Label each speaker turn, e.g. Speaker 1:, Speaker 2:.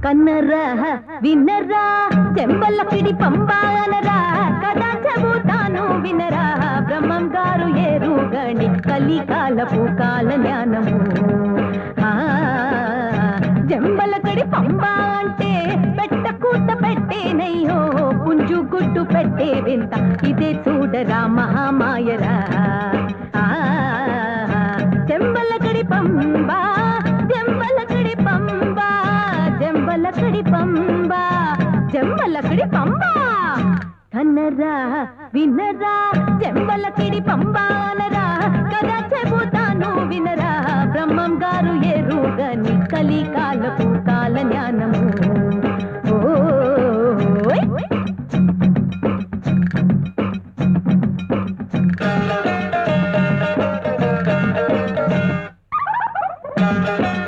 Speaker 1: కన్నరా విన్నరా చెంబలకిడి పంబానరా కదా చెబుతాను వినరా బ్రహ్మం గారు ఏరుగని కలికాలపు కాల జ్ఞానము జంబలకడి పంబా అంటే పెట్ట కూత పెట్టేనయ్యో పుంజు గుడ్డు పెట్టే వింత ఇదే చూడరా మహామాయరా జంబలకడి పంబా జంబలకడి పంబా జంబలకడి పంబా జంబలకడి పంబా కన్నరా వినరా జంబలకిడి పంబానరా కదా చెబుతాను వినరా బ్రహ్మం గారు ఎరుగని కలికాలపు కాల జ్ఞానము